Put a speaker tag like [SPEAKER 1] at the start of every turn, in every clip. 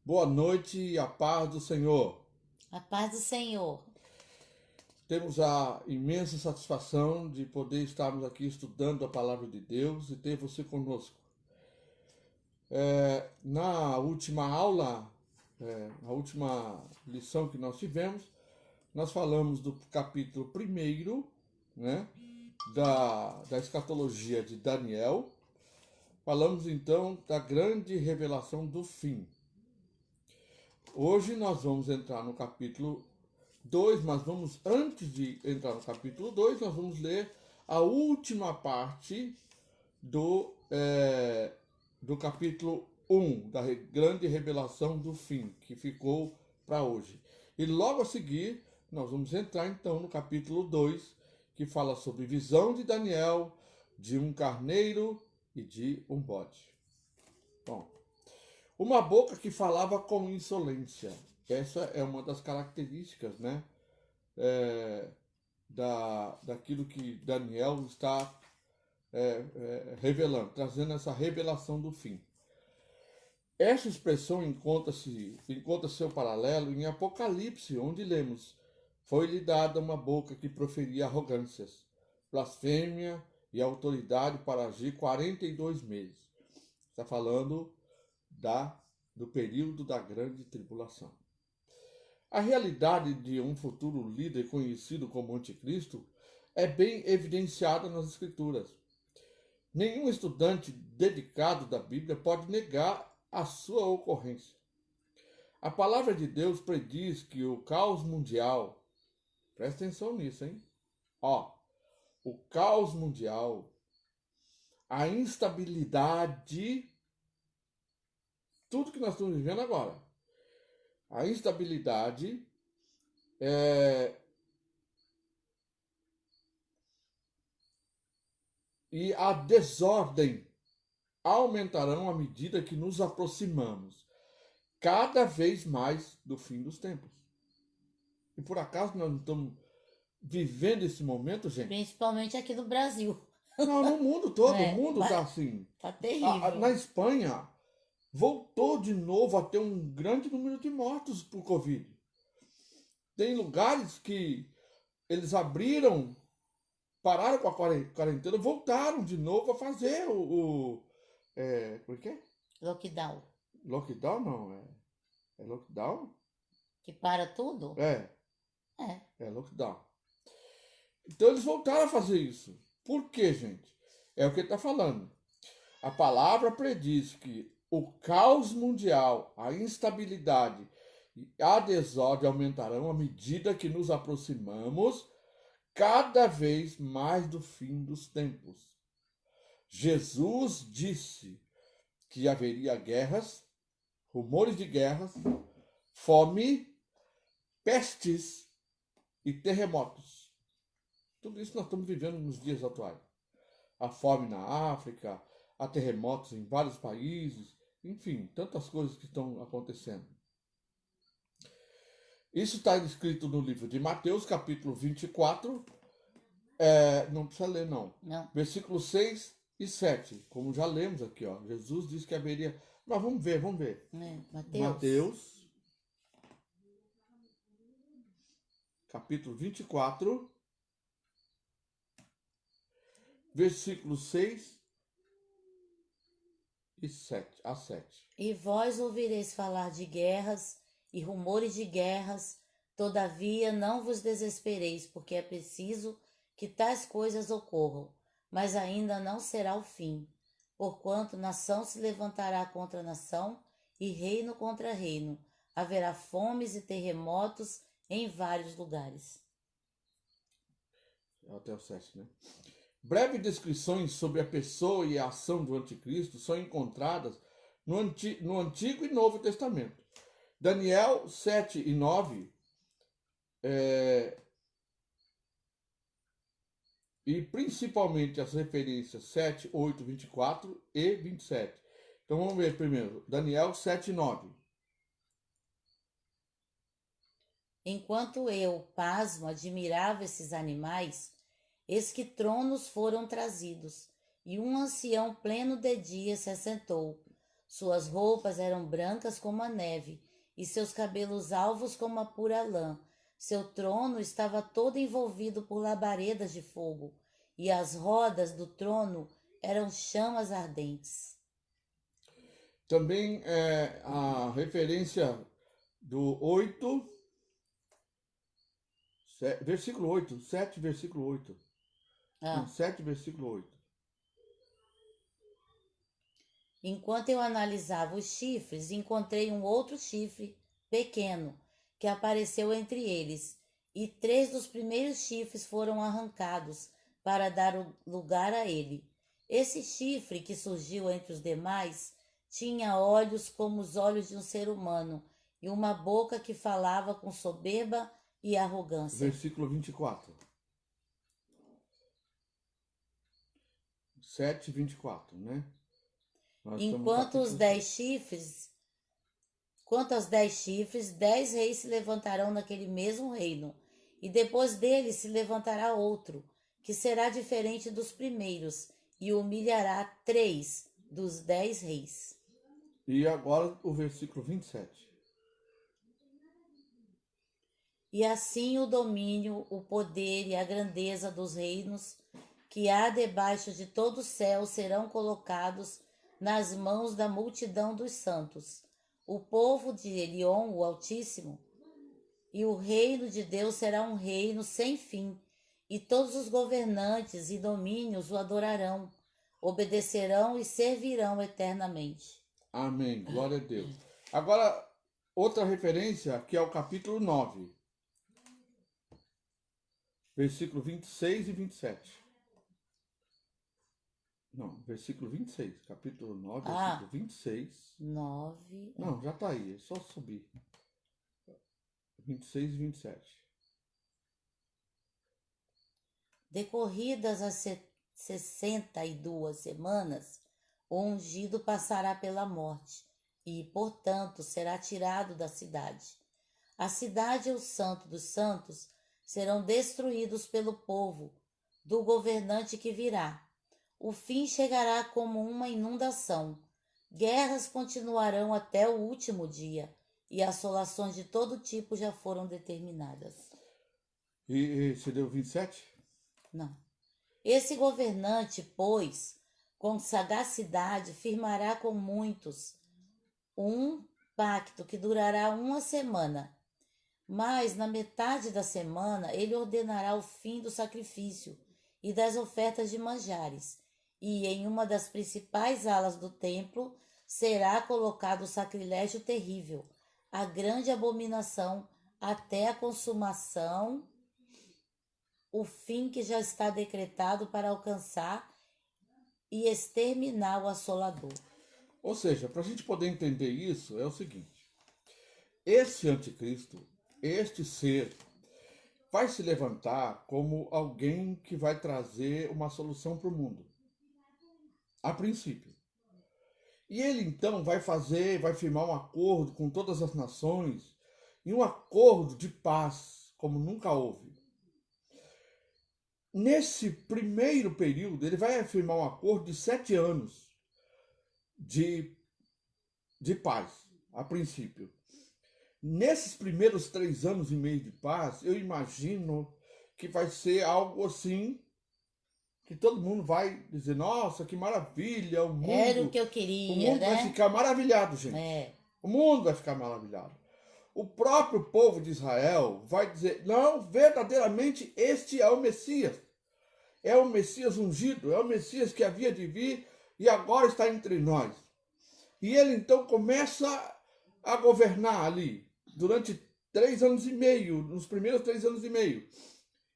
[SPEAKER 1] Boa noite e a paz do Senhor.
[SPEAKER 2] A paz do Senhor.
[SPEAKER 1] Temos a imensa satisfação de poder estarmos aqui estudando a palavra de Deus e ter você conosco. Na última aula, a última lição que nós tivemos, nós falamos do capítulo 1, né, da escatologia de Daniel. Falamos então da grande revelação do fim. Hoje nós vamos entrar no capítulo 2, mas antes de entrar no capítulo 2, nós vamos ler a última parte do capítulo 1, da grande revelação do fim, que ficou para hoje. E logo a seguir, nós vamos entrar então no capítulo 2, que fala sobre visão de Daniel, de um carneiro e de um bode. Bom, uma boca que falava com insolência. Essa é uma das características, né? Daquilo que Daniel está revelando, trazendo essa revelação do fim. Essa expressão encontra seu paralelo em Apocalipse, onde lemos: foi-lhe dada uma boca que proferia arrogâncias, blasfêmia e autoridade para agir 42 meses. Está falando do período da grande tribulação. A realidade de um futuro líder conhecido como anticristo é bem evidenciada nas Escrituras. Nenhum estudante dedicado da Bíblia pode negar a sua ocorrência. A palavra de Deus prediz que o caos mundial, presta atenção nisso, hein? O caos mundial, a instabilidade, tudo que nós estamos vivendo agora, a instabilidade e a desordem aumentarão à medida que nos aproximamos cada vez mais do fim dos tempos. E por acaso nós não estamos vivendo esse momento, gente?
[SPEAKER 2] Principalmente aqui no Brasil.
[SPEAKER 1] Não, no mundo todo, o mundo está assim.
[SPEAKER 2] Tá terrível.
[SPEAKER 1] Na Espanha, voltou de novo a ter um grande número de mortos por Covid. Tem lugares que eles abriram, pararam com a quarentena, voltaram de novo a fazer como é que é?
[SPEAKER 2] Lockdown.
[SPEAKER 1] Lockdown não, é lockdown?
[SPEAKER 2] Que para tudo?
[SPEAKER 1] É
[SPEAKER 2] É.
[SPEAKER 1] lockdown. Então eles voltaram a fazer isso. Por quê, gente? É o que ele está falando. A palavra prediz que o caos mundial, a instabilidade e a desordem aumentarão à medida que nos aproximamos cada vez mais do fim dos tempos. Jesus disse que haveria guerras, rumores de guerras, fome, pestes e terremotos. Tudo isso nós estamos vivendo nos dias atuais. A fome na África, há terremotos em vários países, enfim, tantas coisas que estão acontecendo. Isso está escrito no livro de Mateus, capítulo 24. Não precisa ler, não. Versículos 6 e 7. Como já lemos aqui, ó. Jesus disse que haveria. Mas vamos ver. Mateus, capítulo 24, versículos 6 e 7, a 7.
[SPEAKER 2] E vós ouvireis falar de guerras e rumores de guerras, todavia não vos desespereis, porque é preciso que tais coisas ocorram, mas ainda não será o fim, porquanto nação se levantará contra nação e reino contra reino, haverá fomes e terremotos em vários lugares.
[SPEAKER 1] Até o 7, né? Breves descrições sobre a pessoa e a ação do anticristo são encontradas no Antigo e Novo Testamento. Daniel 7 e 9 e principalmente as referências 7, 8, 24 e 27. Então vamos ver primeiro, Daniel 7 e 9.
[SPEAKER 2] Enquanto eu, pasmo, admirava esses animais, eis que tronos foram trazidos, e um ancião pleno de dia se assentou. Suas roupas eram brancas como a neve, e seus cabelos alvos como a pura lã. Seu trono estava todo envolvido por labaredas de fogo, e as rodas do trono eram chamas ardentes.
[SPEAKER 1] Também a referência do 8, versículo 8, 7, versículo 8. Não,
[SPEAKER 2] Ah,
[SPEAKER 1] 7, versículo 8.
[SPEAKER 2] enquanto eu analisava os chifres, encontrei um outro chifre pequeno que apareceu entre eles, e 3 dos primeiros chifres foram arrancados para dar lugar a ele. Esse chifre que surgiu entre os demais tinha olhos como os olhos de um ser humano e uma boca que falava com soberba e arrogância.
[SPEAKER 1] Versículo 24. 7, 24, né? Nós estamos no
[SPEAKER 2] Enquanto os
[SPEAKER 1] capítulo
[SPEAKER 2] 10
[SPEAKER 1] 7.
[SPEAKER 2] chifres Quanto aos 10 chifres, 10 reis se levantarão naquele mesmo reino, e depois dele se levantará outro, que será diferente dos primeiros, e humilhará 3 dos 10 reis.
[SPEAKER 1] E agora o versículo 27.
[SPEAKER 2] E assim o domínio, o poder e a grandeza dos reinos que há debaixo de todo o céu serão colocados nas mãos da multidão dos santos. O povo de Elion, o Altíssimo, e o reino de Deus será um reino sem fim, e todos os governantes e domínios o adorarão, obedecerão e servirão eternamente.
[SPEAKER 1] Amém. Glória a Deus. Agora, outra referência que é o capítulo 9, versículo 26 e 27. Não, versículo 26. Capítulo 9, versículo 26.
[SPEAKER 2] 9.
[SPEAKER 1] Não, já está aí, é só subir. 26 e 27.
[SPEAKER 2] Decorridas as 62 semanas, o ungido passará pela morte e, portanto, será tirado da cidade. A cidade e o santo dos santos serão destruídos pelo povo do governante que virá. O fim chegará como uma inundação. Guerras continuarão até o último dia, e assolações de todo tipo já foram determinadas.
[SPEAKER 1] E você deu 27?
[SPEAKER 2] Não. Esse governante, pois, com sagacidade, firmará com muitos um pacto que durará uma semana. Mas na metade da semana ele ordenará o fim do sacrifício e das ofertas de manjares, e em uma das principais alas do templo será colocado o sacrilégio terrível, a grande abominação, até a consumação, o fim que já está decretado para alcançar e exterminar o assolador.
[SPEAKER 1] Ou seja, para a gente poder entender isso, é o seguinte: esse anticristo, este ser, vai se levantar como alguém que vai trazer uma solução para o mundo, a princípio. E ele então vai firmar um acordo com todas as nações, e um acordo de paz, como nunca houve. Nesse primeiro período, ele vai firmar um acordo de 7 anos de paz, a princípio. Nesses primeiros 3 anos e meio de paz, eu imagino que vai ser algo assim, que todo mundo vai dizer, nossa, que maravilha,
[SPEAKER 2] Era o que eu
[SPEAKER 1] o
[SPEAKER 2] queria,
[SPEAKER 1] mundo vai
[SPEAKER 2] né?
[SPEAKER 1] ficar maravilhado, gente.
[SPEAKER 2] É.
[SPEAKER 1] O mundo vai ficar maravilhado. O próprio povo de Israel vai dizer, não, verdadeiramente este é o Messias. É o Messias ungido, é o Messias que havia de vir e agora está entre nós. E ele então começa a governar ali durante 3 anos e meio, nos primeiros 3 anos e meio.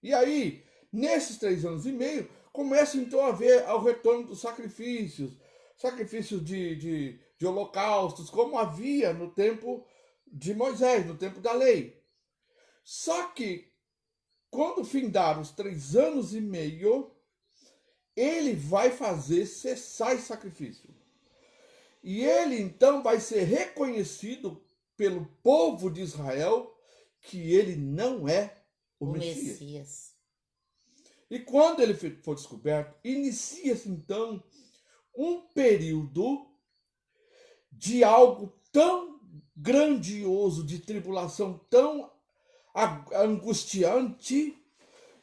[SPEAKER 1] E aí, nesses 3 anos e meio, começa então a haver o retorno dos sacrifícios, sacrifícios de holocaustos, como havia no tempo de Moisés, no tempo da lei. Só que, quando findar os 3 anos e meio, ele vai fazer cessar esse sacrifício. E ele então vai ser reconhecido pelo povo de Israel que ele não é o Messias. E quando ele for descoberto, inicia-se então um período de algo tão grandioso, de tribulação tão angustiante,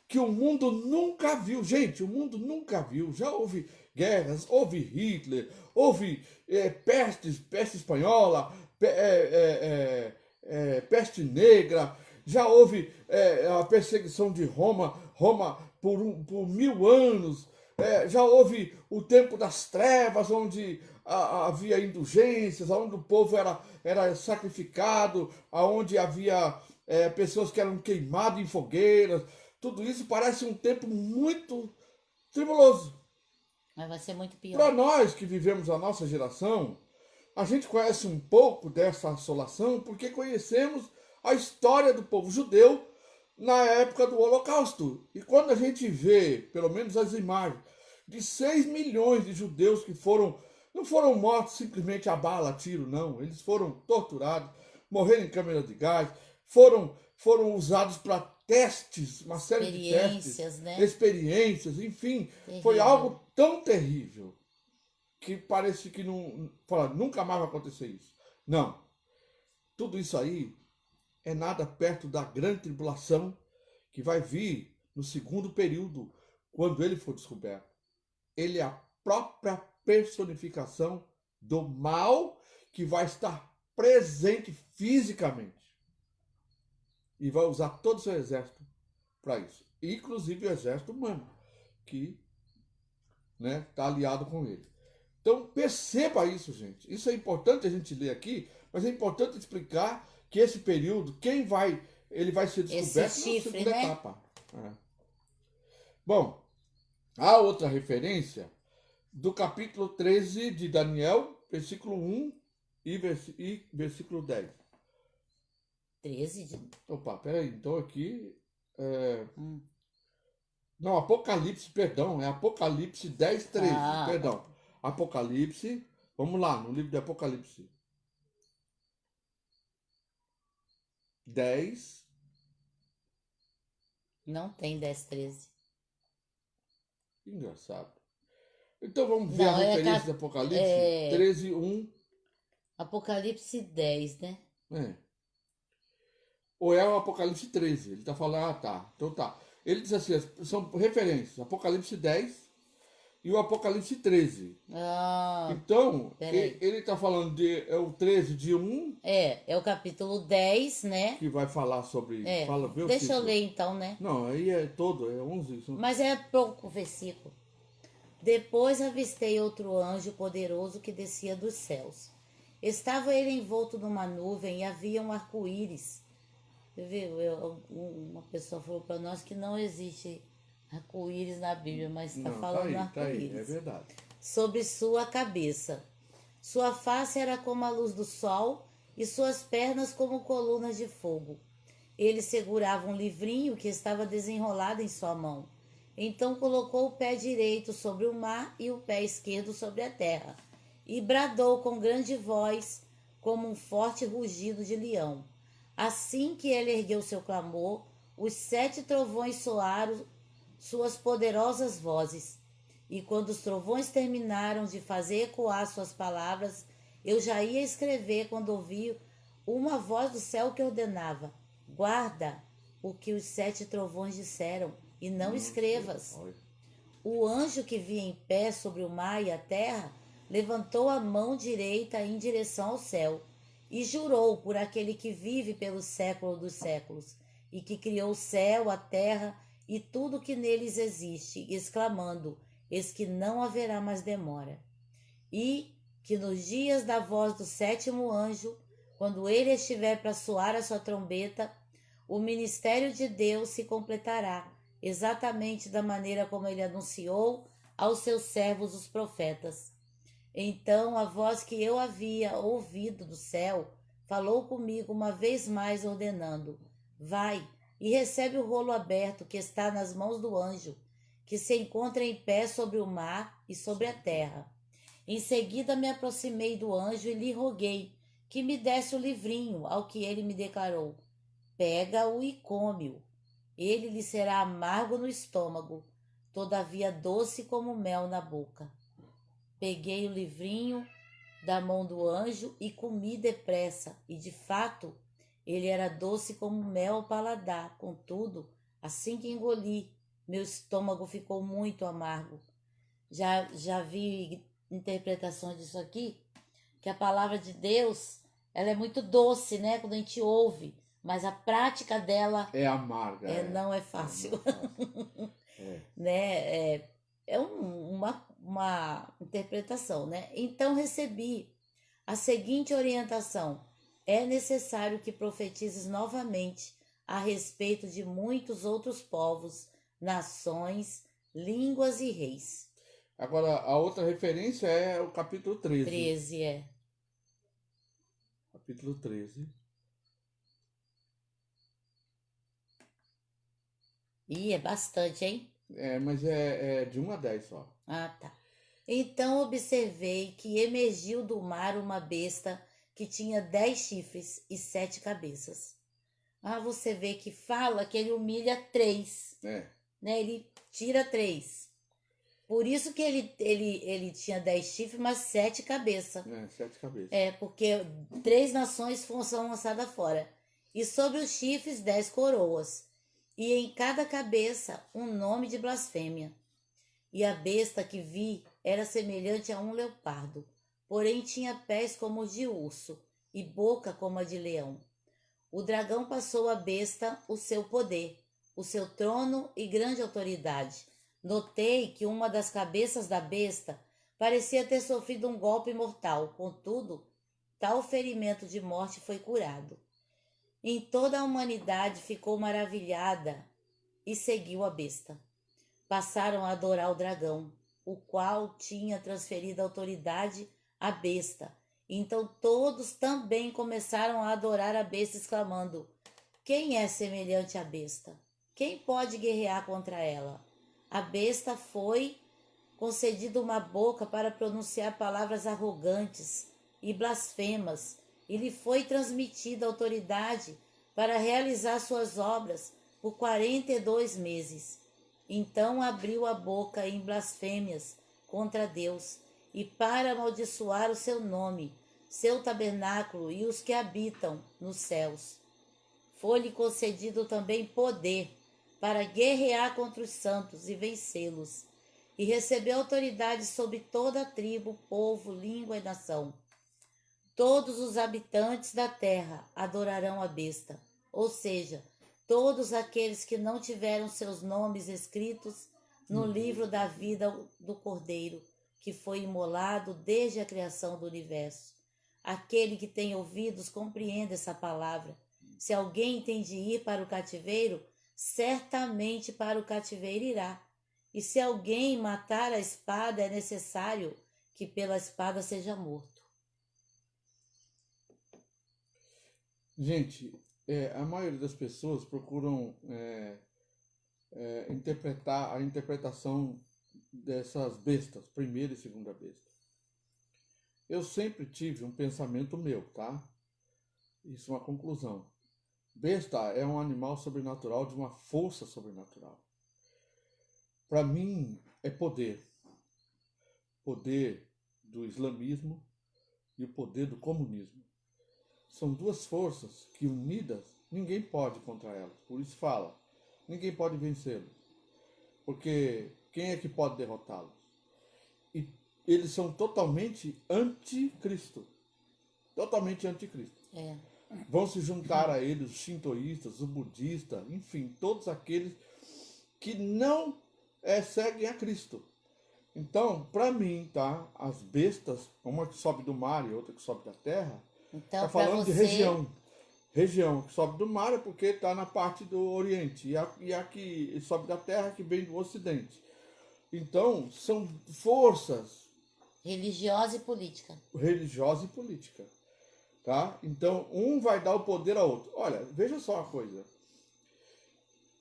[SPEAKER 1] que o mundo nunca viu. Gente, o mundo nunca viu. Já houve guerras, houve Hitler, houve peste espanhola, peste negra, já houve a perseguição de Roma por 1000 anos, já houve o tempo das trevas, onde havia indulgências, onde o povo era sacrificado, onde havia pessoas que eram queimadas em fogueiras. Tudo isso parece um tempo muito tribuloso.
[SPEAKER 2] Mas vai ser muito
[SPEAKER 1] Para
[SPEAKER 2] pior.
[SPEAKER 1] nós que vivemos a nossa geração, a gente conhece um pouco dessa assolação porque conhecemos a história do povo judeu na época do Holocausto. E quando a gente vê, pelo menos as imagens, de 6 milhões de judeus que não foram mortos simplesmente a bala, a tiro, não. Eles foram torturados, morreram em câmeras de gás, foram usados para testes, uma série de testes,
[SPEAKER 2] Experiências, né?
[SPEAKER 1] experiências, enfim. Foi
[SPEAKER 2] Terrível.
[SPEAKER 1] algo tão terrível que parece que nunca mais vai acontecer isso. Não. Tudo isso aí é nada perto da grande tribulação que vai vir no segundo período, quando ele for descoberto. Ele é a própria personificação do mal que vai estar presente fisicamente. E vai usar todo o seu exército para isso. Inclusive o exército humano, que está aliado com ele. Então perceba isso, gente. Isso é importante a gente ler aqui, mas é importante explicar que esse período, ele vai ser
[SPEAKER 2] Esse
[SPEAKER 1] descoberto na
[SPEAKER 2] chifre,
[SPEAKER 1] segunda
[SPEAKER 2] né?
[SPEAKER 1] etapa. Bom, há outra referência do capítulo 13 de Daniel, versículo 1 e versículo 10.
[SPEAKER 2] 13 de...
[SPEAKER 1] Opa, peraí, então aqui. é,
[SPEAKER 2] Hum.
[SPEAKER 1] Não, Apocalipse, perdão, é Apocalipse 10, 13,
[SPEAKER 2] Ah,
[SPEAKER 1] perdão. Apocalipse, vamos lá, no livro de Apocalipse 10,
[SPEAKER 2] não tem 10, 13.
[SPEAKER 1] engraçado. Então vamos ver a
[SPEAKER 2] Não,
[SPEAKER 1] referência de Apocalipse
[SPEAKER 2] é
[SPEAKER 1] 13, 1,
[SPEAKER 2] Apocalipse 10, né?
[SPEAKER 1] né? Ou é o Apocalipse 13, ele está falando, tá, então tá. Ele diz assim, são referências, Apocalipse 10 e o Apocalipse 13.
[SPEAKER 2] Ah,
[SPEAKER 1] Então,
[SPEAKER 2] peraí.
[SPEAKER 1] ele está falando o 13 de um
[SPEAKER 2] É o capítulo 10, né?
[SPEAKER 1] que vai falar sobre, fala, vê o
[SPEAKER 2] Deixa eu
[SPEAKER 1] título.
[SPEAKER 2] ler então, né?
[SPEAKER 1] Não, aí é todo, é 11.
[SPEAKER 2] Mas é pouco versículo. Depois avistei outro anjo poderoso que descia dos céus. Estava ele envolto numa nuvem e havia um arco-íris. Uma pessoa falou para nós que não existe arco-íris na Bíblia, mas está
[SPEAKER 1] Não,
[SPEAKER 2] falando
[SPEAKER 1] tá aí, é
[SPEAKER 2] arco-íris.
[SPEAKER 1] verdade.
[SPEAKER 2] Sobre sua cabeça. Sua face era como a luz do sol e suas pernas como colunas de fogo. Ele segurava um livrinho que estava desenrolado em sua mão. Então colocou o pé direito sobre o mar e o pé esquerdo sobre a terra, e bradou com grande voz, como um forte rugido de leão. Assim que ele ergueu seu clamor, os 7 trovões soaram suas poderosas vozes. E quando os trovões terminaram de fazer ecoar suas palavras, eu já ia escrever quando ouvi uma voz do céu que ordenava: guarda o que os 7 trovões disseram e não escrevas.
[SPEAKER 1] Olha.
[SPEAKER 2] O anjo que via em pé sobre o mar e a terra levantou a mão direita em direção ao céu e jurou por aquele que vive pelo século dos séculos e que criou o céu, a terra e tudo que neles existe, exclamando: eis que não haverá mais demora. E que nos dias da voz do 7º anjo, quando ele estiver para soar a sua trombeta, o ministério de Deus se completará, exatamente da maneira como ele anunciou aos seus servos os profetas. Então a voz que eu havia ouvido do céu falou comigo uma vez mais, ordenando: vai e recebe o rolo aberto que está nas mãos do anjo, que se encontra em pé sobre o mar e sobre a terra. Em seguida me aproximei do anjo e lhe roguei que me desse o livrinho, ao que ele me declarou: pega-o e come-o. Ele lhe será amargo no estômago, todavia doce como mel na boca. Peguei o livrinho, da mão do anjo e comi depressa, e de fato ele era doce como mel ao paladar. Contudo, assim que engoli, meu estômago ficou muito amargo. Já vi interpretações disso aqui, que a palavra de Deus, ela é muito doce, né, quando a gente ouve, mas a prática dela
[SPEAKER 1] É amarga,
[SPEAKER 2] não é fácil.
[SPEAKER 1] não é fácil. É.
[SPEAKER 2] Né? Uma interpretação, né? Então recebi a seguinte orientação: é necessário que profetizes novamente a respeito de muitos outros povos, nações, línguas e reis.
[SPEAKER 1] Agora, a outra referência é o capítulo 13.
[SPEAKER 2] 13 é.
[SPEAKER 1] Capítulo 13.
[SPEAKER 2] Ih, é bastante, hein?
[SPEAKER 1] Mas é de 1 a 10 só.
[SPEAKER 2] Ah, tá. Então observei que emergiu do mar uma besta que tinha 10 chifres e 7 cabeças. Ah, você vê que fala que ele humilha 3, né? Ele tira 3. Por isso que ele tinha 10 chifres, mas 7 cabeças.
[SPEAKER 1] 7 cabeças.
[SPEAKER 2] Porque 3 nações são lançadas fora. E sobre os chifres, 10 coroas. E em cada cabeça, um nome de blasfêmia. E a besta que vi era semelhante a um leopardo, porém tinha pés como os de urso e boca como a de leão. O dragão passou à besta o seu poder, o seu trono e grande autoridade. Notei que uma das cabeças da besta parecia ter sofrido um golpe mortal, contudo, tal ferimento de morte foi curado. Em toda a humanidade ficou maravilhada e seguiu a besta. Passaram a adorar o dragão, o qual tinha transferido a autoridade à besta. Então todos também começaram a adorar a besta, exclamando: quem é semelhante à besta? Quem pode guerrear contra ela? A besta foi concedida uma boca para pronunciar palavras arrogantes e blasfemas, e lhe foi transmitida autoridade para realizar suas obras por 42 meses. Então abriu a boca em blasfêmias contra Deus e para amaldiçoar o seu nome, seu tabernáculo e os que habitam nos céus. Foi-lhe concedido também poder para guerrear contra os santos e vencê-los, e recebeu autoridade sobre toda a tribo, povo, língua e nação. Todos os habitantes da terra adorarão a besta, ou seja, todos aqueles que não tiveram seus nomes escritos no livro da vida do Cordeiro, que foi imolado desde a criação do universo. Aquele que tem ouvidos compreenda essa palavra. Se alguém tem de ir para o cativeiro, certamente para o cativeiro irá. E se alguém matar a espada, é necessário que pela espada seja morto.
[SPEAKER 1] Gente, a maioria das pessoas procuram interpretar a interpretação dessas bestas, primeira e segunda besta. Eu sempre tive um pensamento meu, tá? Isso é uma conclusão. Besta é um animal sobrenatural de uma força sobrenatural. Para mim, é poder. Poder do islamismo e o poder do comunismo. São duas forças que, unidas, ninguém pode contra elas. Por isso fala, ninguém pode vencê-los. Porque quem é que pode derrotá-los? E eles são totalmente anticristo. Totalmente anticristo. Vão se juntar a eles os shintoístas, os budistas, enfim, todos aqueles que não seguem a Cristo. Então, para mim, tá, as bestas, uma que sobe do mar e outra que sobe da terra,
[SPEAKER 2] Então,
[SPEAKER 1] está falando de região. Região que sobe do mar é porque está na parte do Oriente. E a que sobe da terra que vem do Ocidente. Então, são forças
[SPEAKER 2] religiosa e política.
[SPEAKER 1] Religiosa e política. Tá? Então, um vai dar o poder ao outro. Olha, veja só uma coisa.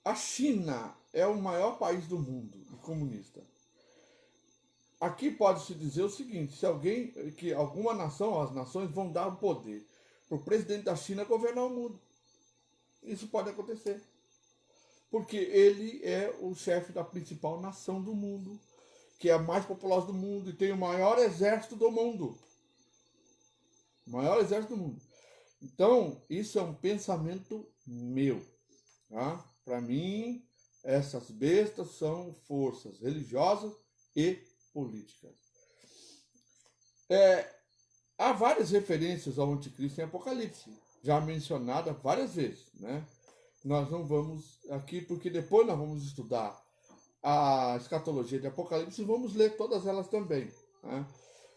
[SPEAKER 1] A China é o maior país do mundo comunista. Aqui pode-se dizer o seguinte, que alguma nação, as nações vão dar o poder para o presidente da China governar o mundo. Isso pode acontecer. Porque ele é o chefe da principal nação do mundo, que é a mais populosa do mundo e tem o maior exército do mundo. O maior exército do mundo. Então, isso é um pensamento meu. Tá? Para mim, essas bestas são forças religiosas e políticas. Há várias referências ao anticristo em Apocalipse, já mencionada várias vezes, né? Nós não vamos aqui, porque depois nós vamos estudar a escatologia de Apocalipse e vamos ler todas elas também. Né?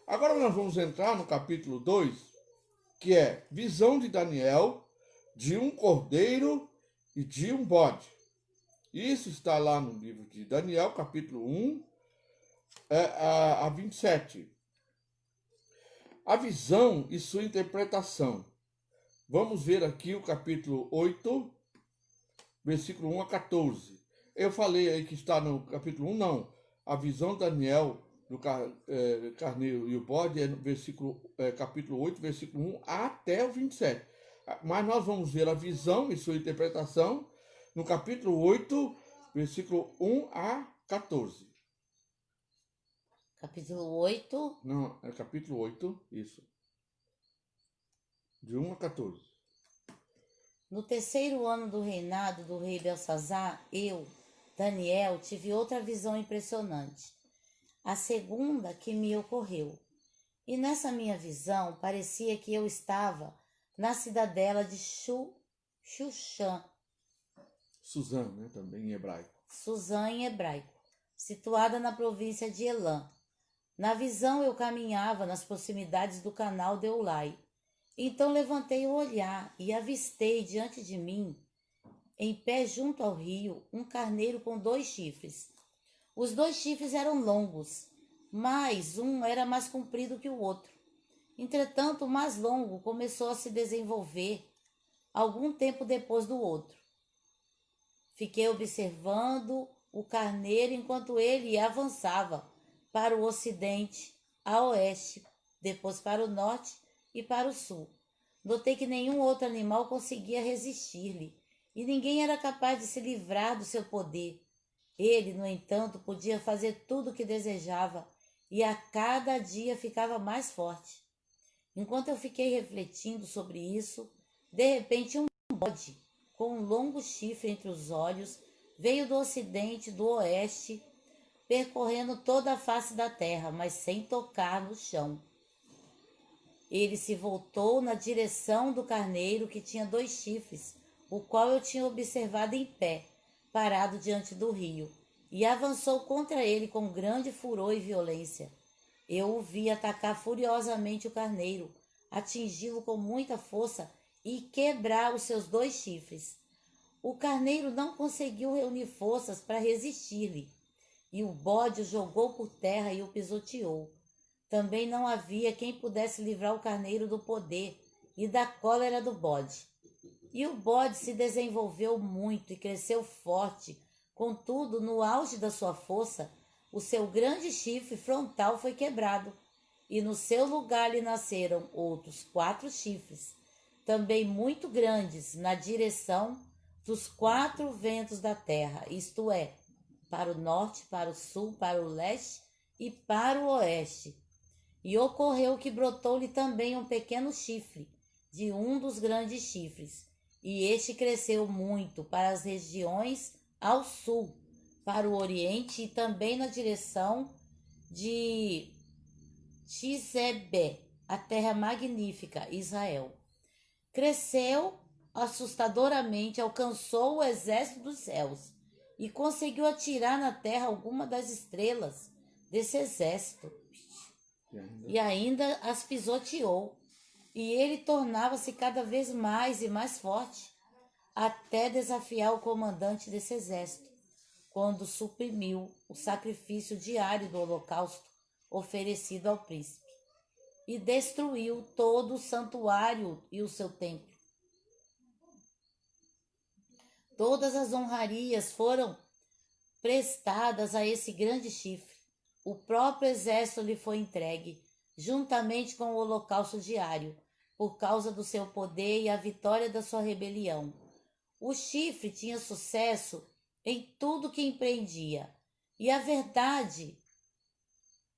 [SPEAKER 1] Agora nós vamos entrar no capítulo 2, que é visão de Daniel de um cordeiro e de um bode. Isso está lá no livro de Daniel, capítulo 1, a 27. A visão e sua interpretação. Vamos ver aqui o capítulo 8, versículo 1 a 14. Eu falei aí que está no capítulo 1, não. A visão de Daniel do carneiro e o bode é no capítulo 8, versículo 1 até o 27. Mas nós vamos ver a visão e sua interpretação no capítulo 8, versículo 1 a 14.
[SPEAKER 2] Capítulo 8.
[SPEAKER 1] Não, é capítulo 8, isso. De 1 a 14.
[SPEAKER 2] No terceiro ano do reinado do rei Belsazar, eu, Daniel, tive outra visão impressionante, a segunda que me ocorreu. E nessa minha visão, parecia que eu estava na cidadela de Xuxã.
[SPEAKER 1] Suzã, né, também em hebraico.
[SPEAKER 2] Suzã em hebraico, situada na província de Elã. Na visão eu caminhava nas proximidades do canal de Ulai. Então levantei o olhar e avistei diante de mim, em pé junto ao rio, um carneiro com 2 chifres. Os 2 chifres eram longos, mas um era mais comprido que o outro. Entretanto, o mais longo começou a se desenvolver algum tempo depois do outro. Fiquei observando o carneiro enquanto ele avançava para o ocidente, a oeste, depois para o norte e para o sul. Notei que nenhum outro animal conseguia resistir-lhe, e ninguém era capaz de se livrar do seu poder. Ele, no entanto, podia fazer tudo o que desejava, e a cada dia ficava mais forte. Enquanto eu fiquei refletindo sobre isso, de repente um bode, com um longo chifre entre os olhos, veio do ocidente e do oeste, percorrendo toda a face da terra, mas sem tocar no chão. Ele se voltou na direção do carneiro que tinha 2 chifres, o qual eu tinha observado em pé, parado diante do rio, e avançou contra ele com grande furor e violência. Eu o vi atacar furiosamente o carneiro, atingi-lo com muita força e quebrar os seus 2 chifres. O carneiro não conseguiu reunir forças para resistir-lhe, e o bode o jogou por terra e o pisoteou. Também não havia quem pudesse livrar o carneiro do poder e da cólera do bode. E o bode se desenvolveu muito e cresceu forte. Contudo, no auge da sua força, o seu grande chifre frontal foi quebrado, e no seu lugar lhe nasceram outros 4 chifres, também muito grandes, na direção dos 4 ventos da terra, isto é, para o norte, para o sul, para o leste e para o oeste. E ocorreu que brotou-lhe também um pequeno chifre, de um dos grandes chifres, e este cresceu muito para as regiões ao sul, para o oriente e também na direção de Tizebé, a terra magnífica, Israel. Cresceu assustadoramente, alcançou o exército dos céus e conseguiu atirar na terra alguma das estrelas desse exército. E ainda as pisoteou, e ele tornava-se cada vez mais e mais forte, até desafiar o comandante desse exército, quando suprimiu o sacrifício diário do holocausto oferecido ao príncipe, e destruiu todo o santuário e o seu templo. Todas as honrarias foram prestadas a esse grande chifre. O próprio exército lhe foi entregue, juntamente com o holocausto diário, por causa do seu poder e a vitória da sua rebelião. O chifre tinha sucesso em tudo que empreendia, e a verdade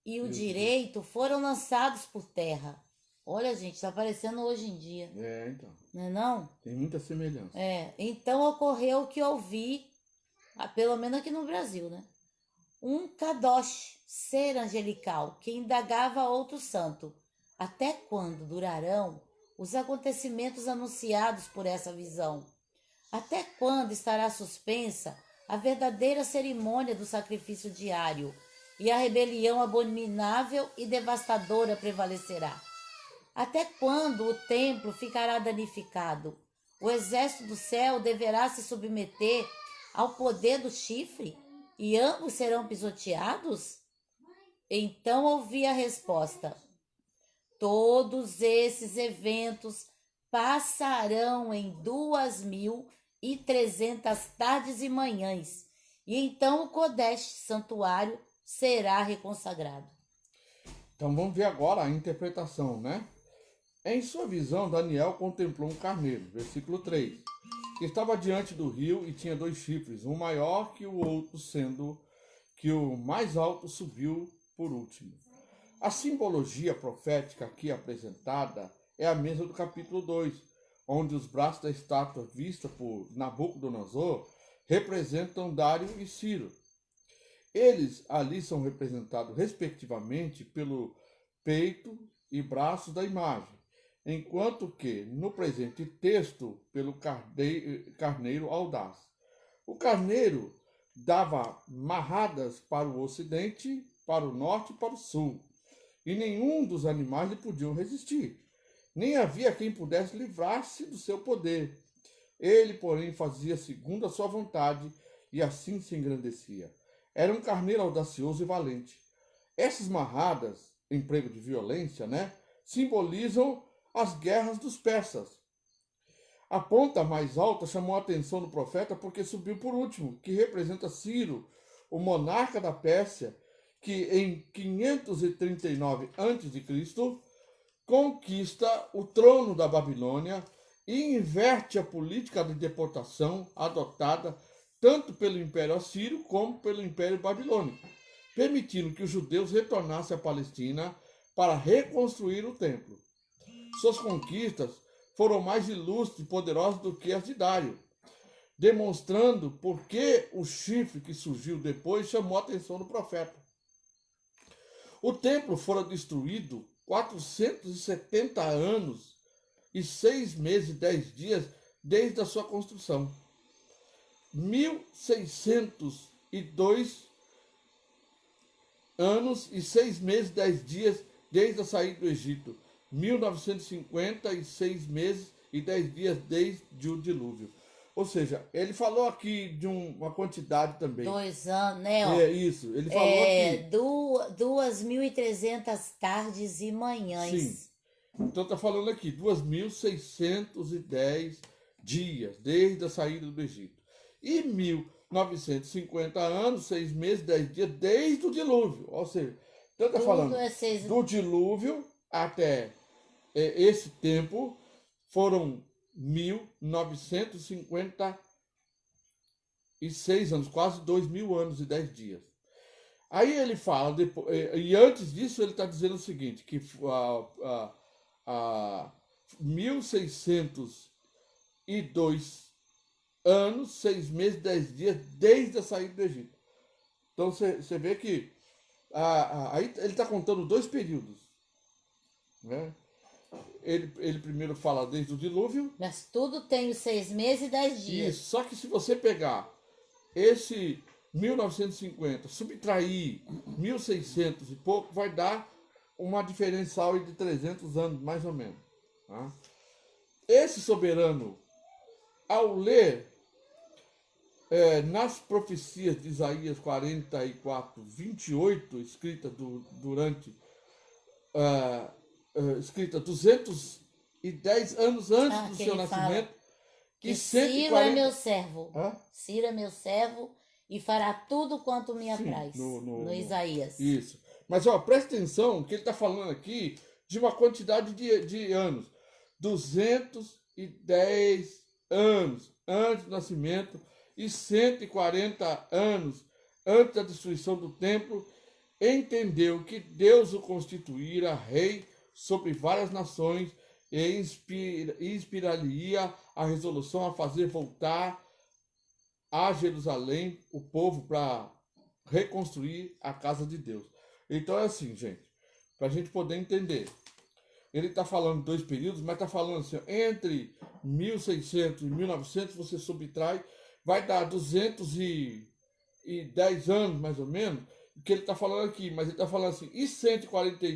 [SPEAKER 2] e o direito foram lançados por terra. Olha, gente, tá aparecendo hoje em dia,
[SPEAKER 1] Então.
[SPEAKER 2] não é não?
[SPEAKER 1] Tem muita semelhança.
[SPEAKER 2] Então ocorreu o que eu vi, pelo menos aqui no Brasil, né? Um kadosh, ser angelical, que indagava a outro santo. Até quando durarão os acontecimentos anunciados por essa visão? Até quando estará suspensa a verdadeira cerimônia do sacrifício diário e a rebelião abominável e devastadora prevalecerá? Até quando o templo ficará danificado? O exército do céu deverá se submeter ao poder do chifre e ambos serão pisoteados? Então ouvi a resposta: todos esses eventos passarão em 2300 tardes e manhãs, e então o Kodesh, santuário, será reconsagrado.
[SPEAKER 1] Então vamos ver agora a interpretação, né? Em sua visão, Daniel contemplou um carneiro, versículo 3, que estava diante do rio e tinha 2 chifres, um maior que o outro, sendo que o mais alto subiu por último. A simbologia profética aqui apresentada é a mesma do capítulo 2, onde os braços da estátua vista por Nabucodonosor representam Dário e Ciro. Eles ali são representados respectivamente pelo peito e braços da imagem, enquanto que, no presente texto, pelo carneiro audaz. O carneiro dava marradas para o ocidente, para o norte e para o sul, e nenhum dos animais lhe podiam resistir. Nem havia quem pudesse livrar-se do seu poder. Ele, porém, fazia segundo a sua vontade e assim se engrandecia. Era um carneiro audacioso e valente. Essas marradas, emprego de violência, simbolizam as guerras dos persas. A ponta mais alta chamou a atenção do profeta porque subiu por último, que representa Ciro, o monarca da Pérsia, que em 539 a.C. conquista o trono da Babilônia e inverte a política de deportação adotada tanto pelo Império Assírio como pelo Império Babilônico, permitindo que os judeus retornassem à Palestina para reconstruir o templo. Suas conquistas foram mais ilustres e poderosas do que as de Dário, demonstrando por que o chifre que surgiu depois chamou a atenção do profeta. O templo fora destruído 470 anos e 6 meses e 10 dias desde a sua construção. 1602 anos e 6 meses e 10 dias desde a saída do Egito. 1956 meses e 10 dias desde o dilúvio. Ou seja, ele falou aqui de uma quantidade também.
[SPEAKER 2] 2 anos, né? Ó,
[SPEAKER 1] Isso, ele falou aqui.
[SPEAKER 2] 2.300 tardes e manhãs.
[SPEAKER 1] Sim. Então está falando aqui, 2.610 dias desde a saída do Egito. E 1950 anos, 6 meses, 10 dias desde o dilúvio. Ou seja, então está falando do dilúvio até esse tempo foram 1956 anos, quase 2.000 anos e 10 dias. Aí ele fala, e antes disso ele está dizendo o seguinte, que 1.602 anos, 6 meses, 10 dias, desde a saída do Egito. Então você vê que aí ele está contando 2 períodos. Né? Ele primeiro fala desde o dilúvio.
[SPEAKER 2] Mas tudo tem os 6 meses e 10 dias.
[SPEAKER 1] Isso, só que se você pegar esse 1950, subtrair 1.600 e pouco, vai dar uma diferencial de 300 anos, mais ou menos. Tá? Esse soberano, ao ler nas profecias de Isaías 44, 28, escrita durante escrita 210 anos antes do seu nascimento,
[SPEAKER 2] que Ciro é meu servo. Ciro é meu servo e fará tudo quanto me apraz. No Isaías.
[SPEAKER 1] Isso. Mas presta atenção que ele está falando aqui de uma quantidade de anos. 210 anos antes do nascimento e 140 anos antes da destruição do templo, entendeu que Deus o constituíra rei sobre várias nações e inspiraria a resolução a fazer voltar a Jerusalém o povo para reconstruir a casa de Deus. Então é assim, gente, para a gente poder entender. Ele está falando dois períodos, mas está falando assim, entre 1600 e 1900 você subtrai, vai dar 210 anos mais ou menos, que ele está falando aqui, mas ele está falando assim, e 140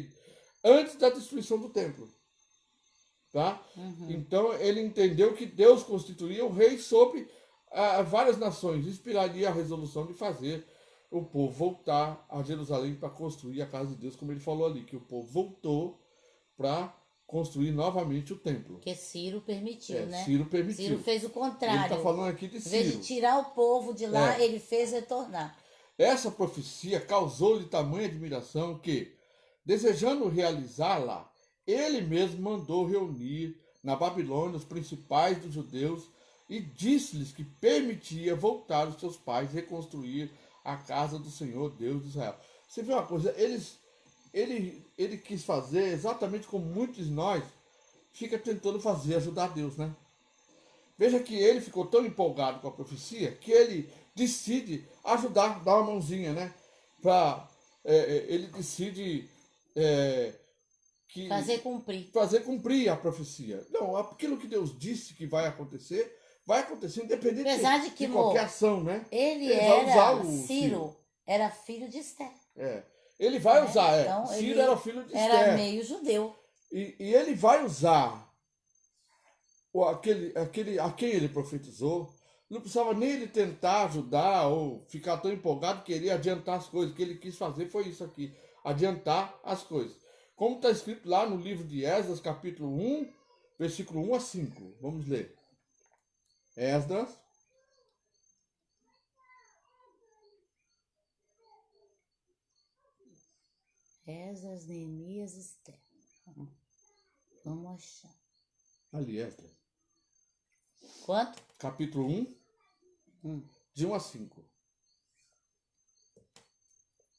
[SPEAKER 1] antes da destruição do templo. Tá? Então ele entendeu que Deus constituía o rei sobre várias nações, inspiraria a resolução de fazer o povo voltar a Jerusalém para construir a casa de Deus, como ele falou ali, que o povo voltou para construir novamente o templo.
[SPEAKER 2] Que Ciro permitiu, né?
[SPEAKER 1] Ciro permitiu.
[SPEAKER 2] Ciro fez o contrário.
[SPEAKER 1] Ele está falando aqui de
[SPEAKER 2] Em vez
[SPEAKER 1] Ciro.
[SPEAKER 2] de tirar o povo de lá, ele fez retornar.
[SPEAKER 1] Essa profecia causou-lhe tamanha admiração que, desejando realizá-la, ele mesmo mandou reunir na Babilônia os principais dos judeus e disse-lhes que permitia voltar os seus pais e reconstruir a casa do Senhor Deus de Israel. Você vê uma coisa, ele quis fazer exatamente como muitos de nós fica tentando fazer, ajudar Deus, né? Veja que ele ficou tão empolgado com a profecia que ele decide ajudar, dar uma mãozinha, né? Ele decide fazer cumprir a profecia. Não, aquilo que Deus disse que vai acontecer independente de qualquer ação, né?
[SPEAKER 2] Ciro era filho de Esther.
[SPEAKER 1] Ele vai usar,
[SPEAKER 2] então,
[SPEAKER 1] Ciro era filho de Esther.
[SPEAKER 2] Era meio judeu.
[SPEAKER 1] E ele vai usar a quem ele profetizou. Não precisava nem ele tentar ajudar ou ficar tão empolgado, querer adiantar as coisas. O que ele quis fazer foi isso aqui, adiantar as coisas. Como está escrito lá no livro de Esdras, capítulo 1, versículo 1 a 5. Vamos ler. Esdras.
[SPEAKER 2] Esdras, Neemias, Esther. Vamos achar.
[SPEAKER 1] Ali, Esdras.
[SPEAKER 2] Quanto?
[SPEAKER 1] Capítulo 1, de 1 a 5.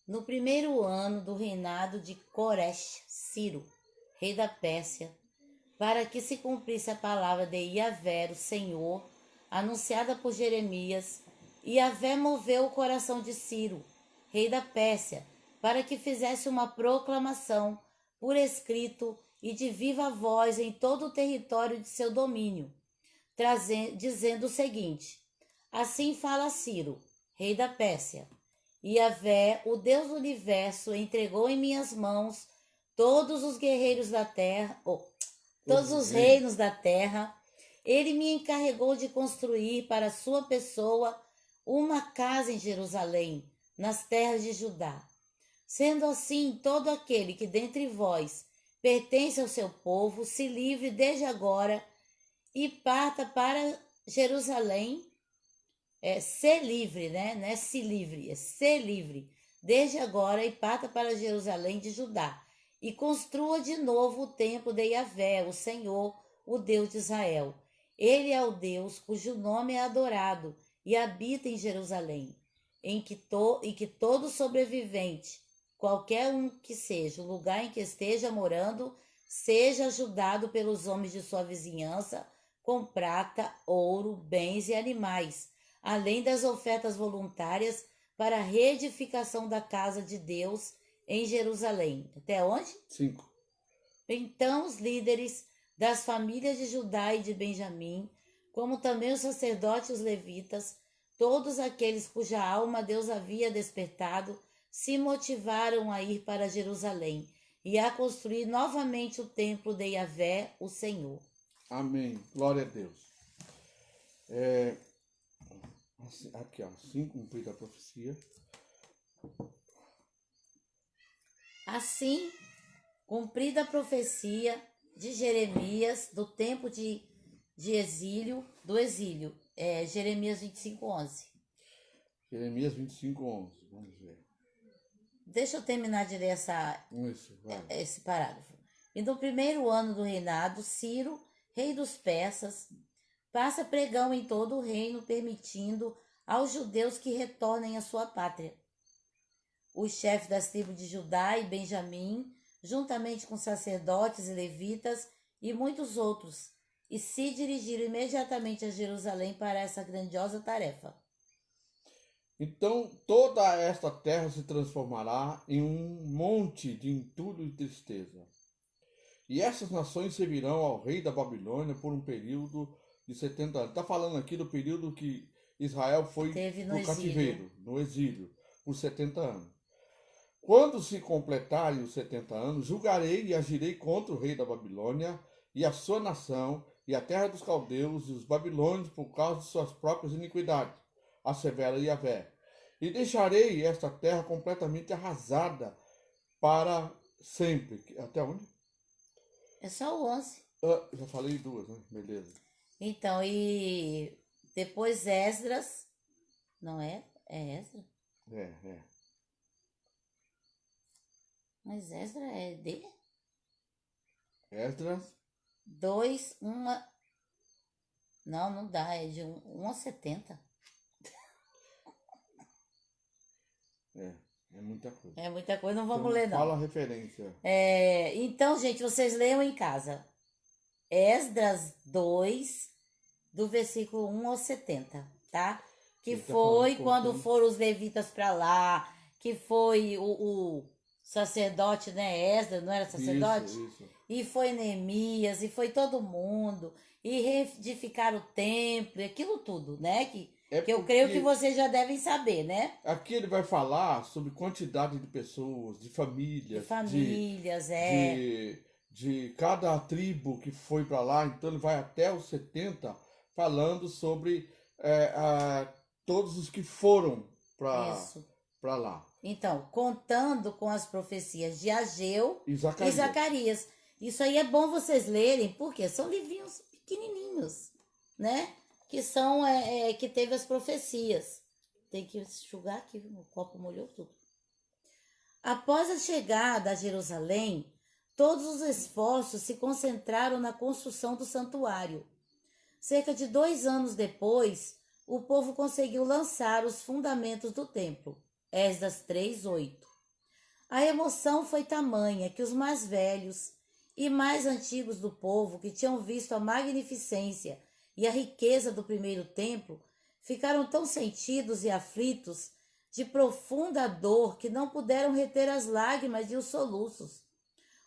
[SPEAKER 2] No primeiro ano do reinado de Coresh, Ciro, rei da Pérsia, para que se cumprisse a palavra de Yahvé, o Senhor, anunciada por Jeremias, Yahvé moveu o coração de Ciro, rei da Pérsia, para que fizesse uma proclamação por escrito e de viva voz em todo o território de seu domínio, dizendo o seguinte: assim fala Ciro, rei da Pérsia: Yahvé, o Deus do universo, entregou em minhas mãos todos os guerreiros da terra, todos os reinos da terra. Ele me encarregou de construir para sua pessoa uma casa em Jerusalém, nas terras de Judá. Sendo assim, todo aquele que dentre vós pertence ao seu povo, se livre desde agora e parta para Jerusalém. Ser livre, né? Não é se livre, é ser livre. Desde agora e parta para Jerusalém de Judá e construa de novo o templo de Yahvé, o Senhor, o Deus de Israel. Ele é o Deus cujo nome é adorado e habita em Jerusalém, e que todo sobrevivente, qualquer um que seja o lugar em que esteja morando, seja ajudado pelos homens de sua vizinhança com prata, ouro, bens e animais, além das ofertas voluntárias para a reedificação da casa de Deus em Jerusalém. Até onde?
[SPEAKER 1] 5.
[SPEAKER 2] Então os líderes das famílias de Judá e de Benjamim, como também os sacerdotes e os levitas, todos aqueles cuja alma Deus havia despertado, se motivaram a ir para Jerusalém e a construir novamente o templo de Yahvé, o Senhor.
[SPEAKER 1] Amém. Glória a Deus. Aqui, assim cumprida a profecia.
[SPEAKER 2] Assim, cumprida a profecia de Jeremias do tempo de exílio, Jeremias 25:11.
[SPEAKER 1] Jeremias 25:11. Vamos ver.
[SPEAKER 2] Deixa eu terminar de ler esse parágrafo. E no primeiro ano do reinado, Ciro, rei dos persas, passa pregão em todo o reino, permitindo aos judeus que retornem à sua pátria. Os chefes das tribos de Judá e Benjamim juntamente com sacerdotes e levitas e muitos outros, e se dirigiram imediatamente a Jerusalém para essa grandiosa tarefa.
[SPEAKER 1] Então toda esta terra se transformará em um monte de entulho e tristeza. E essas nações servirão ao rei da Babilônia por um período de 70 anos. Está falando aqui do período que Israel foi
[SPEAKER 2] Teve no
[SPEAKER 1] para o
[SPEAKER 2] exílio.
[SPEAKER 1] cativeiro, no exílio, por 70 anos. Quando se completarem os 70 anos, julgarei e agirei contra o rei da Babilônia e a sua nação e a terra dos caldeus e os babilônios por causa de suas próprias iniquidades, assevera Yahvé. E deixarei esta terra completamente arrasada para sempre. Até onde?
[SPEAKER 2] É só o 11.
[SPEAKER 1] Já falei duas, né? Beleza.
[SPEAKER 2] Então, e depois Esdras, não é? É Esdras?
[SPEAKER 1] É.
[SPEAKER 2] Mas Esdras é D?
[SPEAKER 1] Esdras.
[SPEAKER 2] 2, 1. Não dá, é de 1 a 70.
[SPEAKER 1] É muita coisa.
[SPEAKER 2] É muita coisa, não vamos
[SPEAKER 1] Então,
[SPEAKER 2] ler, não.
[SPEAKER 1] fala a referência.
[SPEAKER 2] Então, gente, vocês leiam em casa. Esdras 2, do versículo 1 ao 70, tá? Que
[SPEAKER 1] Ele tá
[SPEAKER 2] foi
[SPEAKER 1] falando,
[SPEAKER 2] quando
[SPEAKER 1] contando.
[SPEAKER 2] foram os levitas para lá, que foi o sacerdote, né? Esdras, não era sacerdote?
[SPEAKER 1] Isso.
[SPEAKER 2] E foi Neemias, e foi todo mundo, e reedificaram o templo, e aquilo tudo, né? Que eu creio que vocês já devem saber, né?
[SPEAKER 1] Aqui ele vai falar sobre quantidade de pessoas, de famílias,
[SPEAKER 2] De famílias,
[SPEAKER 1] de cada tribo que foi para lá. Então ele vai até os 70 falando sobre todos os que foram
[SPEAKER 2] Isso.
[SPEAKER 1] para lá.
[SPEAKER 2] Então, contando com as profecias de Ageu
[SPEAKER 1] E
[SPEAKER 2] e
[SPEAKER 1] Zacarias.
[SPEAKER 2] Zacarias. Isso aí é bom vocês lerem, porque são livrinhos pequenininhos, né? Que são, que teve as profecias. Tem que enxugar aqui, o copo molhou tudo. Após a chegada a Jerusalém, todos os esforços se concentraram na construção do santuário. Cerca de 2 anos depois, o povo conseguiu lançar os fundamentos do templo. Esdras 3:8. A emoção foi tamanha que os mais velhos e mais antigos do povo, que tinham visto a magnificência e a riqueza do primeiro templo, ficaram tão sentidos e aflitos de profunda dor que não puderam reter as lágrimas e os soluços.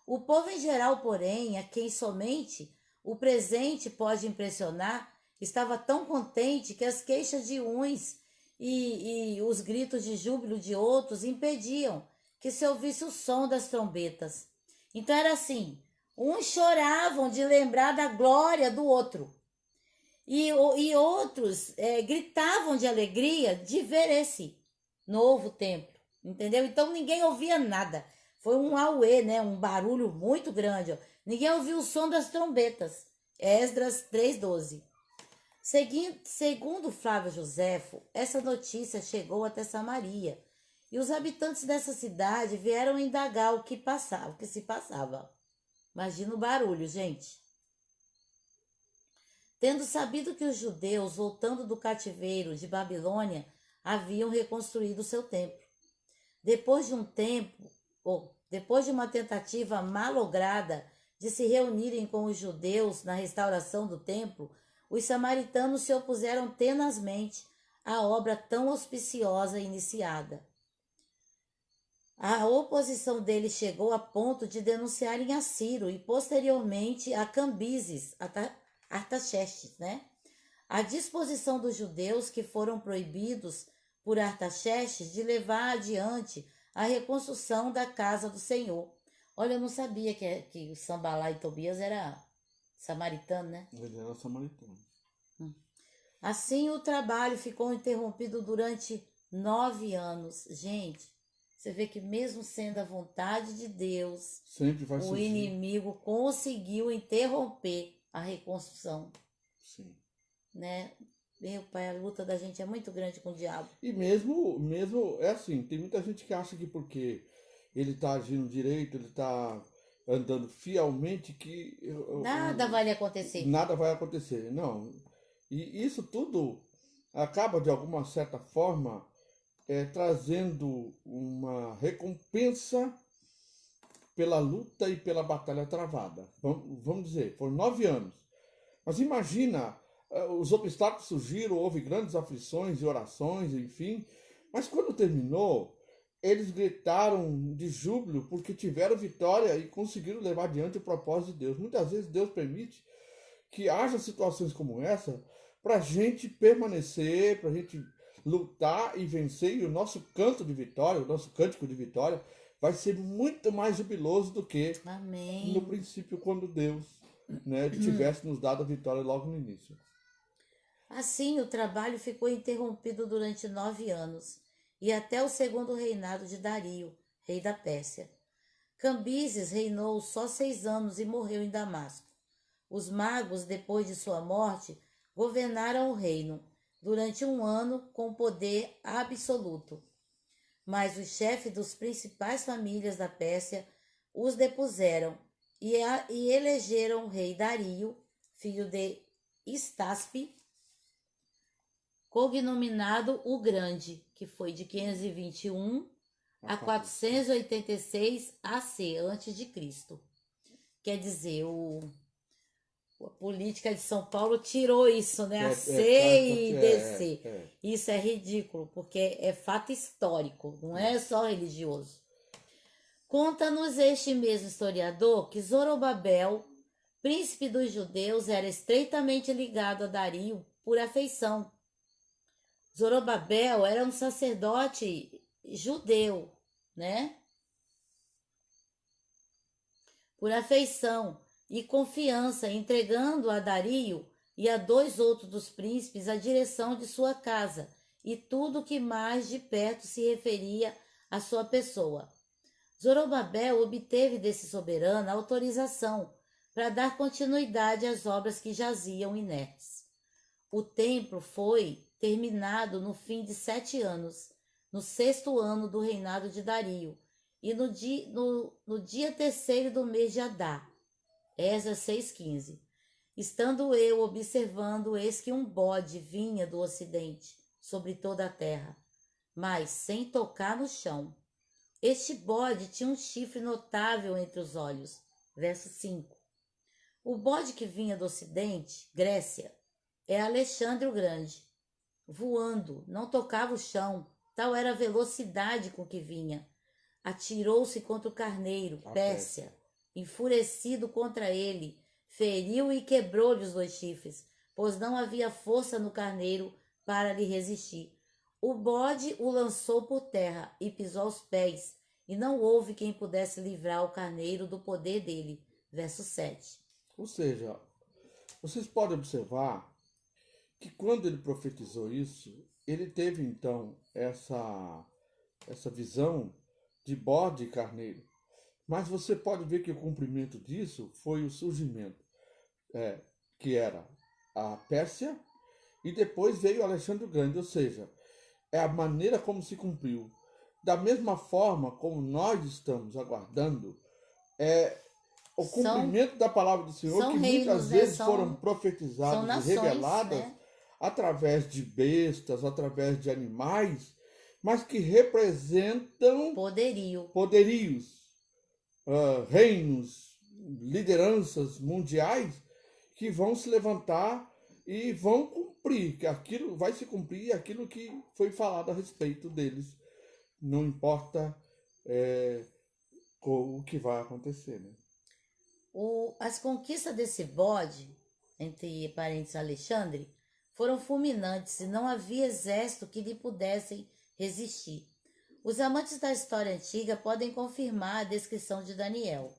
[SPEAKER 2] O povo em geral, porém, a quem somente o presente pode impressionar, estava tão contente que as queixas de uns e os gritos de júbilo de outros impediam que se ouvisse o som das trombetas. Então era assim, uns choravam de lembrar da glória do outro, e outros gritavam de alegria de ver esse novo templo, entendeu? Então ninguém ouvia nada. Foi um auê, né? Um barulho muito grande. Ó. Ninguém ouviu o som das trombetas. Esdras 3:12. Segundo Flávio Joséfo, essa notícia chegou até Samaria, e os habitantes dessa cidade vieram indagar o que se passava. Imagina o barulho, gente. Tendo sabido que os judeus, voltando do cativeiro de Babilônia, haviam reconstruído seu templo. Depois de uma tentativa malograda de se reunirem com os judeus na restauração do templo, os samaritanos se opuseram tenazmente à obra tão auspiciosa iniciada. A oposição deles chegou a ponto de denunciarem a Ciro e posteriormente a Cambises, Artaxerxes, né? A disposição dos judeus que foram proibidos por Artaxerxes de levar adiante a reconstrução da casa do Senhor. Olha, eu não sabia que o Sambalá e Tobias era samaritano, né?
[SPEAKER 1] Ele era samaritano.
[SPEAKER 2] Assim, o trabalho ficou interrompido durante 9 anos. Gente, você vê que mesmo sendo a vontade de Deus,
[SPEAKER 1] sempre vai surgir.
[SPEAKER 2] Inimigo conseguiu interromper a reconstrução.
[SPEAKER 1] Sim.
[SPEAKER 2] Né? Meu pai, a luta da gente é muito grande com o diabo.
[SPEAKER 1] E mesmo é assim, tem muita gente que acha que porque ele está agindo direito, ele está andando fielmente, que
[SPEAKER 2] Nada vai lhe acontecer.
[SPEAKER 1] Nada vai acontecer. Não. E isso tudo acaba, de alguma certa forma, trazendo uma recompensa pela luta e pela batalha travada. Vamos dizer, foram 9 anos. Mas imagina, os obstáculos surgiram, houve grandes aflições e orações, enfim. Mas quando terminou, eles gritaram de júbilo porque tiveram vitória e conseguiram levar adiante o propósito de Deus. Muitas vezes Deus permite que haja situações como essa para a gente permanecer, para a gente lutar e vencer. E o nosso canto de vitória, o nosso cântico de vitória, vai ser muito mais jubiloso do que
[SPEAKER 2] Amém.
[SPEAKER 1] no princípio, quando Deus, né, tivesse nos dado a vitória logo no início.
[SPEAKER 2] Assim, o trabalho ficou interrompido durante 9 anos, e até o segundo reinado de Dario, rei da Pérsia. Cambises reinou só 6 anos e morreu em Damasco. Os magos, depois de sua morte, governaram o reino durante 1 ano com poder absoluto. Mas os chefes das principais famílias da Pérsia os depuseram e elegeram o rei Dario, filho de Estaspe, cognominado o Grande, que foi de 521 a 486 AC, antes de Cristo. Quer dizer, a política de São Paulo tirou isso, né? A C e DC. Isso é ridículo, porque é fato histórico, não é só religioso. Conta-nos este mesmo historiador que Zorobabel, príncipe dos judeus, era estreitamente ligado a Dario por afeição. Zorobabel era um sacerdote judeu, né? Por afeição e confiança, entregando a Dario e a 2 outros dos príncipes a direção de sua casa e tudo que mais de perto se referia à sua pessoa. Zorobabel obteve desse soberano autorização para dar continuidade às obras que jaziam inertes. O templo foi terminado no fim de 7 anos, no 6º ano do reinado de Dario, e no dia 3º do mês de Adar, Esdras 6,15. Estando eu observando, eis que um bode vinha do ocidente sobre toda a terra, mas sem tocar no chão. Este bode tinha um chifre notável entre os olhos. Verso 5. O bode que vinha do ocidente, Grécia, é Alexandre o Grande. Voando, não tocava o chão, tal era a velocidade com que vinha. Atirou-se contra o carneiro, Pérsia, enfurecido contra ele, feriu e quebrou-lhe os 2 chifres, pois não havia força no carneiro para lhe resistir. O bode o lançou por terra e pisou aos pés, e não houve quem pudesse livrar o carneiro do poder dele. Verso 7.
[SPEAKER 1] Ou seja, vocês podem observar que quando ele profetizou isso, ele teve então essa visão de bode e carneiro. Mas você pode ver que o cumprimento disso foi o surgimento, que era a Pérsia, e depois veio Alexandre o Grande, ou seja, é a maneira como se cumpriu. Da mesma forma como nós estamos aguardando, o cumprimento da palavra do Senhor, que muitas vezes foram profetizadas e reveladas, né, através de bestas, através de animais, mas que representam poderios, reinos, lideranças mundiais que vão se levantar e vão cumprir, que aquilo vai se cumprir, aquilo que foi falado a respeito deles. Não importa o que vai acontecer, né?
[SPEAKER 2] As conquistas desse bode, entre parênteses Alexandre, foram fulminantes e não havia exército que lhe pudessem resistir. Os amantes da história antiga podem confirmar a descrição de Daniel.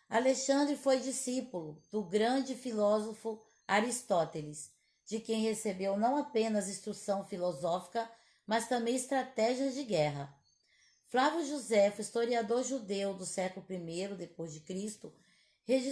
[SPEAKER 2] Alexandre foi discípulo do grande filósofo Aristóteles, de quem recebeu não apenas instrução filosófica, mas também estratégias de guerra. Flávio Josefo, historiador judeu do século I depois de Cristo, registrou